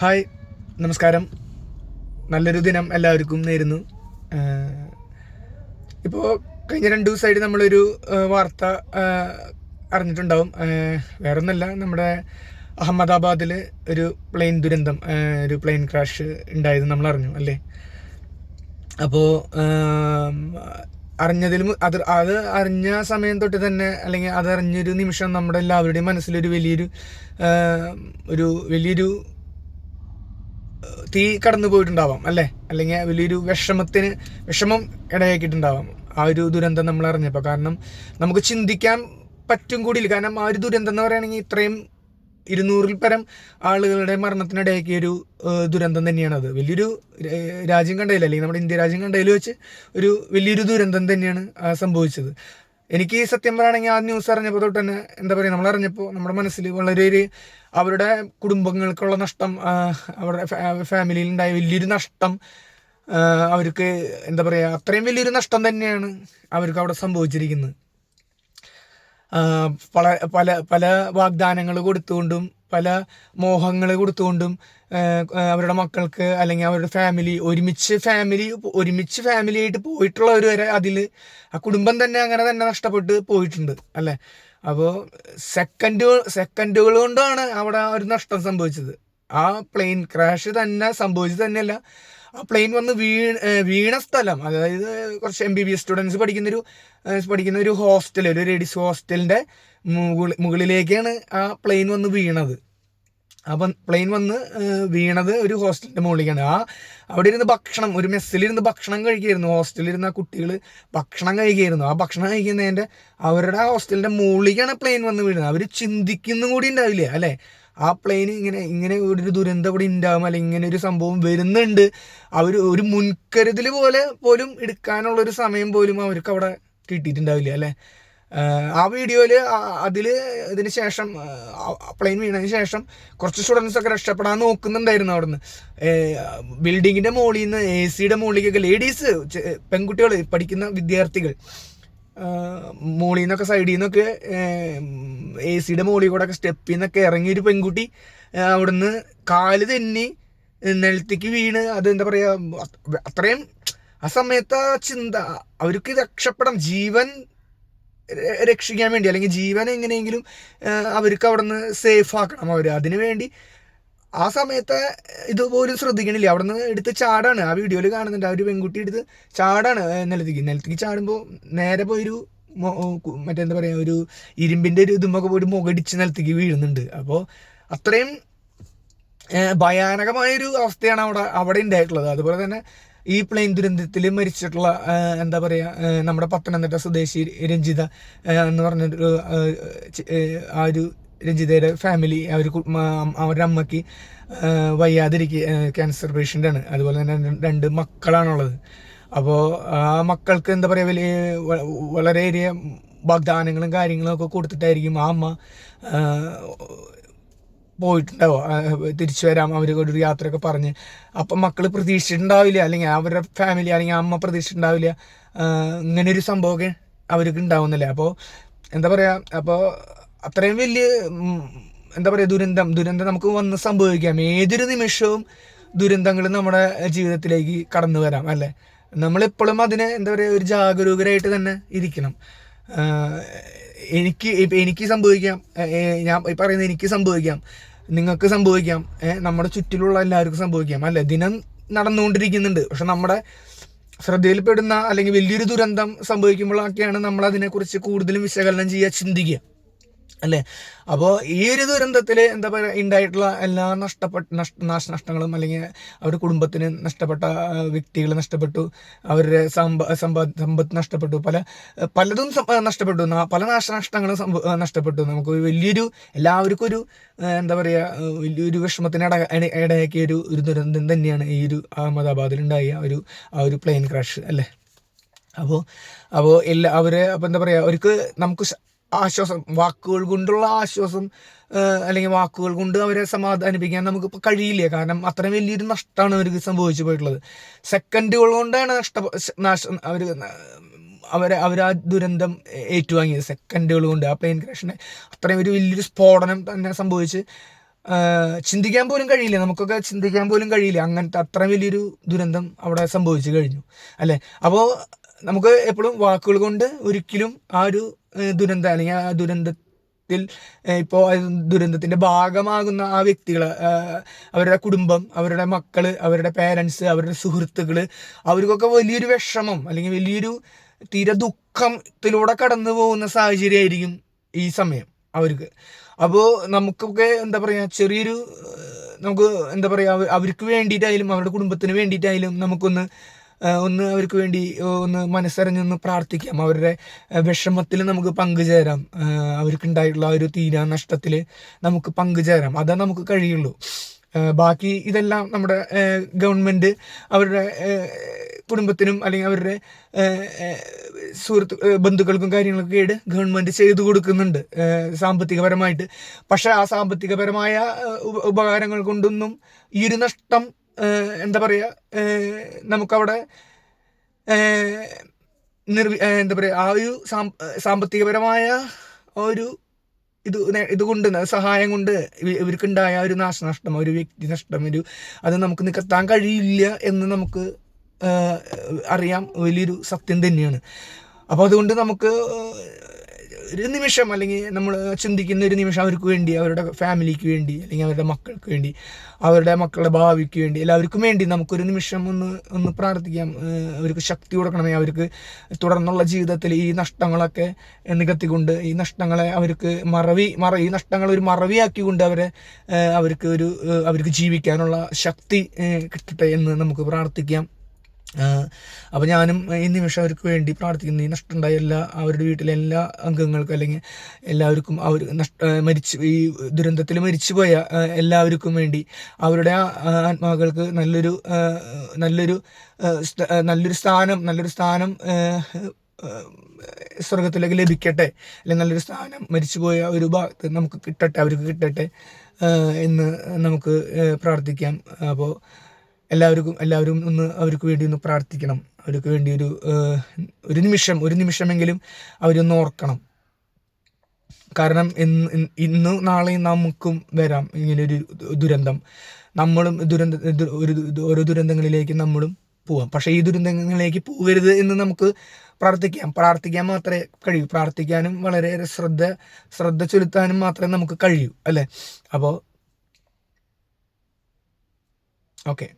Hi, നമസ്കാരം. നല്ലൊരു ദിനം എല്ലാവർക്കും നേരുന്നു. ഇപ്പോൾ കഴിഞ്ഞ 2 ദിവസമായിട്ട് നമ്മളൊരു വാർത്ത അറിഞ്ഞിട്ടുണ്ടാവും. വേറൊന്നല്ല, നമ്മുടെ അഹമ്മദാബാദിൽ ഒരു പ്ലെയിൻ ദുരന്തം, ഒരു പ്ലെയിൻ ക്രാഷ് ഉണ്ടായത് നമ്മൾ അറിഞ്ഞു അല്ലേ. അപ്പോൾ അറിഞ്ഞതിലും അത് അറിഞ്ഞ സമയം തൊട്ട് തന്നെ, അല്ലെങ്കിൽ അത് അറിഞ്ഞൊരു നിമിഷം നമ്മുടെ എല്ലാവരുടെയും മനസ്സിലൊരു വലിയൊരു തീ കടന്നു പോയിട്ടുണ്ടാവാം അല്ലേ, അല്ലെങ്കിൽ വലിയൊരു വിഷമം ഇടയാക്കിയിട്ടുണ്ടാവാം ആ ഒരു ദുരന്തം നമ്മൾ അറിഞ്ഞപ്പോൾ. കാരണം നമുക്ക് ചിന്തിക്കാൻ പറ്റും കൂടിയില്ല. കാരണം ആ ഒരു ദുരന്തം എന്ന് പറയുകയാണെങ്കിൽ ഇത്രയും 200-ൽ പരം ആളുകളുടെ മരണത്തിനിടയാക്കിയൊരു ദുരന്തം തന്നെയാണത്. വലിയൊരു രാജ്യം കണ്ടതിൽ, അല്ലെങ്കിൽ നമ്മുടെ ഇന്ത്യ രാജ്യം കണ്ടതിൽ വെച്ച് ഒരു വലിയൊരു ദുരന്തം തന്നെയാണ് സംഭവിച്ചത്. എനിക്ക് സത്യം പറയുകയാണെങ്കിൽ ആ ന്യൂസ് അറിഞ്ഞപ്പോൾ തൊട്ട് തന്നെ എന്താ പറയുക, നമ്മൾ അറിഞ്ഞപ്പോൾ നമ്മുടെ മനസ്സിൽ വളരെ അവരുടെ കുടുംബങ്ങൾക്കുള്ള നഷ്ടം, അവരുടെ ഫാമിലിയിൽ ഉണ്ടായ വലിയൊരു നഷ്ടം, അവർക്ക് എന്താ പറയുക, അത്രയും വലിയൊരു നഷ്ടം തന്നെയാണ് അവർക്ക് അവിടെ സംഭവിച്ചിരിക്കുന്നത്. പല പല പല വാഗ്ദാനങ്ങൾ കൊടുത്തുകൊണ്ടും പല മോഹങ്ങൾ കൊടുത്തുകൊണ്ടും അവരുടെ മക്കൾക്ക്, അല്ലെങ്കിൽ അവരുടെ ഒരുമിച്ച് ഫാമിലിയായിട്ട് പോയിട്ടുള്ളവർ വരെ അതിൽ ആ കുടുംബം തന്നെ അങ്ങനെ തന്നെ നഷ്ടപ്പെട്ട് പോയിട്ടുണ്ട് അല്ലേ. അപ്പോൾ സെക്കൻഡുകൾ കൊണ്ടാണ് അവിടെ ഒരു നഷ്ടം സംഭവിച്ചത്. ആ പ്ലെയിൻ ക്രാഷ് തന്നെ സംഭവിച്ചത് തന്നെയല്ല, ആ പ്ലെയിൻ വന്ന് വീണ സ്ഥലം, അതായത് കുറച്ച് MBBS സ്റ്റുഡൻസ് പഠിക്കുന്ന ഒരു ഹോസ്റ്റൽ, ഒരു ലേഡീസ് ഹോസ്റ്റലിൻ്റെ മുകളിലേക്കാണ് ആ പ്ലെയിൻ വന്ന് വീണത്. അപ്പം പ്ലെയിൻ വന്ന് വീണത് ഒരു ഹോസ്റ്റലിൻ്റെ മുകളിലേക്കാണ്. അവിടെ ഇരുന്ന് ഒരു മെസ്സിലിരുന്ന് ഭക്ഷണം കഴിക്കുകയായിരുന്നു. ഹോസ്റ്റലിലിരുന്ന കുട്ടികൾ ഭക്ഷണം കഴിക്കുകയായിരുന്നു. ആ ഭക്ഷണം കഴിക്കുന്നതിൻ്റെ അവരുടെ ഹോസ്റ്റലിൻ്റെ മുകളിലേക്കാണ് പ്ലെയിൻ വന്ന് വീണത്. അവർ ചിന്തിക്കുന്നും കൂടി ഉണ്ടാവില്ല അല്ലേ, ആ പ്ലെയിൻ ഇങ്ങനെ ഒരു ദുരന്തം ഇവിടെ ഉണ്ടാകും, അല്ലെങ്കിൽ ഇങ്ങനെ ഒരു സംഭവം വരുന്നുണ്ട്. അവർ ഒരു മുൻകരുതൽ പോലും എടുക്കാനുള്ളൊരു സമയം പോലും അവർക്ക് അവിടെ കിട്ടിയിട്ടുണ്ടാവില്ല അല്ലേ. ആ വീഡിയോയിൽ ഇതിന് ശേഷം, പ്ലെയിൻ വീണതിന് ശേഷം കുറച്ച് സ്റ്റുഡൻസൊക്കെ രക്ഷപ്പെടാൻ നോക്കുന്നുണ്ടായിരുന്നു അവിടുന്ന്. ബിൽഡിങ്ങിൻ്റെ മുകളിൽ നിന്ന് AC-യുടെ മുകളിലേക്കൊക്കെ ലേഡീസ്, പെൺകുട്ടികൾ, പഠിക്കുന്ന വിദ്യാർത്ഥികൾ മുകളിൽ നിന്നൊക്കെ, സൈഡിൽ നിന്നൊക്കെ, AC-യുടെ മുകളിൽ കൂടെ ഒക്കെ സ്റ്റെപ്പിൽ നിന്നൊക്കെ ഇറങ്ങിയൊരു പെൺകുട്ടി അവിടുന്ന് കാല് തെന്നി നിലത്തേക്ക് വീണ്. അത് എന്താ പറയുക, അത്രയും ആ സമയത്ത് ആ ചിന്ത, അവർക്ക് രക്ഷപ്പെടാം, ജീവൻ രക്ഷിക്കാൻ വേണ്ടി, അല്ലെങ്കിൽ ജീവൻ എങ്ങനെയെങ്കിലും അവർക്ക് അവിടെ നിന്ന് സേഫ് ആക്കണം. അതിനു വേണ്ടി ആ സമയത്ത് ഇതുപോലും ശ്രദ്ധിക്കണില്ല, അവിടെ നിന്ന് എടുത്ത് ചാടാണ്. ആ വീഡിയോയിൽ കാണുന്നുണ്ട്, ആ ഒരു പെൺകുട്ടി എടുത്ത് ചാടാണ് നിലത്തേക്ക് ചാടുമ്പോൾ നേരെ പോയൊരു മറ്റെന്താ പറയുക, ഒരു ഇരുമ്പിൻ്റെ ഒരു ഇതുമൊക്കെ പോയിട്ട് മുഖടിച്ച് നിലത്തേക്ക് വീഴുന്നുണ്ട്. അപ്പോൾ അത്രയും ഭയാനകമായൊരു അവസ്ഥയാണ് അവിടെ ഉണ്ടായിട്ടുള്ളത്. അതുപോലെ തന്നെ ഈ പ്ലെയിൻ ദുരന്തത്തിൽ മരിച്ചിട്ടുള്ള എന്താ പറയുക, നമ്മുടെ പത്തനംതിട്ട സ്വദേശി രഞ്ജിത എന്ന് പറഞ്ഞൊരു ആ ഒരു രഞ്ജിതയുടെ ഫാമിലി, അവരുടെ അമ്മയ്ക്ക് ക്യാൻസർ പേഷ്യൻ്റാണ്. അതുപോലെ തന്നെ 2 മക്കളാണുള്ളത്. അപ്പോൾ ആ മക്കൾക്ക് എന്താ പറയുക, വളരെയേറെ വാഗ്ദാനങ്ങളും കാര്യങ്ങളും ഒക്കെ കൊടുത്തിട്ടായിരിക്കും ആ അമ്മ പോയിട്ടുണ്ടാവും. തിരിച്ചു വരാം, അവർ ഒരു യാത്രയൊക്കെ പറഞ്ഞ്. അപ്പം മക്കൾ പ്രതീക്ഷിച്ചിട്ടുണ്ടാവില്ല, അല്ലെങ്കിൽ അവരുടെ ഫാമിലി, അല്ലെങ്കിൽ അമ്മ പ്രതീക്ഷിച്ചിട്ടുണ്ടാവില്ല ഇങ്ങനെയൊരു സംഭവമൊക്കെ അവർക്ക് ഉണ്ടാവുന്നില്ല. അപ്പോൾ എന്താ പറയുക, അപ്പോൾ അത്രയും വലിയ എന്താ പറയുക, ദുരന്തം നമുക്ക് വന്ന് സംഭവിക്കാം. ഏതൊരു നിമിഷവും ദുരന്തങ്ങൾ നമ്മുടെ ജീവിതത്തിലേക്ക് കടന്നു വരാം അല്ലേ. നമ്മളെപ്പോഴും അതിനെ എന്താ പറയുക, ഒരു ജാഗരൂകരായിട്ട് തന്നെ ഇരിക്കണം. എനിക്ക് സംഭവിക്കാം, ഞാൻ പറയുന്നത് എനിക്ക് സംഭവിക്കാം, നിങ്ങൾക്ക് സംഭവിക്കാം, നമ്മുടെ ചുറ്റിലുള്ള എല്ലാവർക്കും സംഭവിക്കാം അല്ലേ. ദിനം നടന്നുകൊണ്ടിരിക്കുന്നുണ്ട്. പക്ഷെ നമ്മുടെ ശ്രദ്ധയിൽപ്പെടുന്ന, അല്ലെങ്കിൽ വലിയൊരു ദുരന്തം സംഭവിക്കുമ്പോഴൊക്കെയാണ് നമ്മൾ അതിനെക്കുറിച്ച് കൂടുതലും വിശകലനം ചെയ്യുക, ചിന്തിക്കുക അല്ലേ. അപ്പോൾ ഈ ഒരു ദുരന്തത്തിൽ എന്താ പറയുക, ഉണ്ടായിട്ടുള്ള എല്ലാ നാശനഷ്ടങ്ങളും, അല്ലെങ്കിൽ അവരുടെ കുടുംബത്തിന് നഷ്ടപ്പെട്ട വ്യക്തികൾ നഷ്ടപ്പെട്ടു, അവരുടെ സമ്പത്ത് നഷ്ടപ്പെട്ടു, പലതും നഷ്ടപ്പെട്ടു, പല നാശനഷ്ടങ്ങളും നഷ്ടപ്പെട്ടു. നമുക്ക് എല്ലാവർക്കും ഒരു എന്താ പറയുക, വലിയൊരു വിഷമത്തിന് ഇടയാക്കിയ ഒരു ദുരന്തം തന്നെയാണ് ഈ ഒരു അഹമ്മദാബാദിലുണ്ടായ ആ ഒരു പ്ലെയിൻ ക്രാഷ് അല്ലേ. അപ്പോൾ എന്താ പറയുക, അവർക്ക് നമുക്ക് ആശ്വാസം, വാക്കുകൾ കൊണ്ടുള്ള ആശ്വാസം, അല്ലെങ്കിൽ വാക്കുകൾ കൊണ്ട് അവരെ സമാധാനിപ്പിക്കാൻ നമുക്കിപ്പോൾ കഴിയില്ല. കാരണം അത്രയും വലിയൊരു നഷ്ടമാണ് അവർക്ക് സംഭവിച്ചു പോയിട്ടുള്ളത്. സെക്കൻഡുകൾ കൊണ്ടാണ് അവർ ആ ദുരന്തം ഏറ്റുവാങ്ങിയത്. സെക്കൻഡുകൾ കൊണ്ട് ആ പ്ലെയിൻ ക്രാഷിനെ അത്രയും വലിയൊരു സ്ഫോടനം തന്നെ സംഭവിച്ച് ചിന്തിക്കാൻ പോലും കഴിയില്ല, നമുക്കൊക്കെ ചിന്തിക്കാൻ പോലും കഴിയില്ല, അങ്ങനത്തെ അത്ര വലിയൊരു ദുരന്തം അവിടെ സംഭവിച്ചു കഴിഞ്ഞു അല്ലേ. അപ്പോൾ നമുക്ക് എപ്പോഴും വാക്കുകൾ കൊണ്ട് ഒരിക്കലും ആ ഒരു ദുരന്തം അല്ലെങ്കിൽ ആ ദുരന്തത്തിൽ ഇപ്പോൾ ദുരന്തത്തിൻ്റെ ഭാഗമാകുന്ന ആ വ്യക്തികൾ, അവരുടെ കുടുംബം, അവരുടെ മക്കള്, അവരുടെ പേരൻസ്, അവരുടെ സുഹൃത്തുക്കൾ, അവർക്കൊക്കെ വലിയൊരു വിഷമം അല്ലെങ്കിൽ വലിയൊരു തീരെ ദുഃഖത്തിലൂടെ കടന്നു പോകുന്ന സാഹചര്യമായിരിക്കും ഈ സമയം അവർക്ക്. അപ്പോൾ നമുക്കൊക്കെ എന്താ പറയുക, ചെറിയൊരു നമുക്ക് എന്താ പറയുക, അവർക്ക് വേണ്ടിയിട്ടായാലും അവരുടെ കുടുംബത്തിന് വേണ്ടിയിട്ടായാലും നമുക്കൊന്ന് അവർക്ക് വേണ്ടി ഒന്ന് മനസ്സറിഞ്ഞൊന്ന് പ്രാർത്ഥിക്കാം. അവരുടെ വിഷമത്തിൽ നമുക്ക് പങ്കുചേരാം, അവർക്കുണ്ടായിട്ടുള്ള ഒരു തീരാ നഷ്ടത്തിൽ നമുക്ക് പങ്കുചേരാം. അതേ നമുക്ക് കഴിയുള്ളൂ. ബാക്കി ഇതെല്ലാം നമ്മുടെ ഗവൺമെൻറ് അവരുടെ കുടുംബത്തിനും അല്ലെങ്കിൽ അവരുടെ ബന്ധുക്കൾക്കും കാര്യങ്ങളൊക്കെ ആയിട്ട് ഗവൺമെൻറ് ചെയ്തു കൊടുക്കുന്നുണ്ട് സാമ്പത്തികപരമായിട്ട്. പക്ഷെ ആ സാമ്പത്തികപരമായ ഉപകാരങ്ങൾ കൊണ്ടൊന്നും ഈ ഒരു നഷ്ടം എന്താ പറയുക, നമുക്കവിടെ എന്താ പറയുക, ആ ഒരു സാമ്പത്തികപരമായ ഒരു ഇതുകൊണ്ട് സഹായം കൊണ്ട് ഇവർക്കുണ്ടായ ഒരു നാശനഷ്ടം, ഒരു വ്യക്തി നഷ്ടം, അത് നമുക്ക് നികത്താൻ കഴിയില്ല എന്ന് നമുക്ക് അറിയാം. വലിയൊരു സത്യം തന്നെയാണ്. അപ്പോൾ അതുകൊണ്ട് നമുക്ക് ഒരു നിമിഷം അല്ലെങ്കിൽ നമ്മൾ ചിന്തിക്കുന്ന ഒരു നിമിഷം അവർക്ക് വേണ്ടി, അവരുടെ ഫാമിലിക്ക് വേണ്ടി, അല്ലെങ്കിൽ അവരുടെ മക്കൾക്ക് വേണ്ടി, അവരുടെ മക്കളുടെ ഭാവിക്ക് വേണ്ടി, എല്ലാവർക്കും വേണ്ടി നമുക്കൊരു നിമിഷം ഒന്ന് പ്രാർത്ഥിക്കാം. അവർക്ക് ശക്തി കൊടുക്കണമേ, അവർക്ക് തുടർന്നുള്ള ജീവിതത്തിൽ ഈ നഷ്ടങ്ങളൊക്കെ നികത്തിക്കൊണ്ട്, ഈ നഷ്ടങ്ങളെ അവർക്ക് ഈ നഷ്ടങ്ങൾ ഒരു മറവിയാക്കിക്കൊണ്ട് അവർക്ക് ജീവിക്കാനുള്ള ശക്തി കിട്ടട്ടെ എന്ന് നമുക്ക് പ്രാർത്ഥിക്കാം. അപ്പോൾ ഞാനും ഈ നിമിഷം അവർക്ക് വേണ്ടി പ്രാർത്ഥിക്കുന്നു. ഈ നഷ്ടമുണ്ടായ അവരുടെ വീട്ടിലെ എല്ലാ അംഗങ്ങൾക്കും അല്ലെങ്കിൽ എല്ലാവർക്കും, അവർ ഈ ദുരന്തത്തിൽ മരിച്ചുപോയ എല്ലാവർക്കും വേണ്ടി, അവരുടെ ആത്മാക്കൾക്ക് നല്ലൊരു സ്ഥാനം സ്വർഗത്തിലേക്ക് ലഭിക്കട്ടെ, അല്ലെങ്കിൽ നല്ലൊരു സ്ഥാനം മരിച്ചുപോയ ഒരു ഭാഗത്ത് അവർക്ക് കിട്ടട്ടെ എന്ന് നമുക്ക് പ്രാർത്ഥിക്കാം. അപ്പോൾ എല്ലാവരും അവർക്ക് വേണ്ടി ഒന്ന് പ്രാർത്ഥിക്കണം. അവർക്ക് വേണ്ടി ഒരു നിമിഷമെങ്കിലും അവരൊന്ന് ഓർക്കണം. കാരണം ഇന്ന് നാളെയും നമുക്കും വരാം ഇങ്ങനൊരു ദുരന്തം. നമ്മളും ഓരോ ദുരന്തങ്ങളിലേക്ക് നമ്മളും പോവാം. പക്ഷേ ഈ ദുരന്തങ്ങളിലേക്ക് പോകരുത് എന്ന് നമുക്ക് പ്രാർത്ഥിക്കാൻ മാത്രമേ കഴിയൂ. പ്രാർത്ഥിക്കാനും വളരെ ശ്രദ്ധ ചെലുത്താനും മാത്രമേ നമുക്ക് കഴിയൂ അല്ലേ. അപ്പോൾ ഓക്കെ.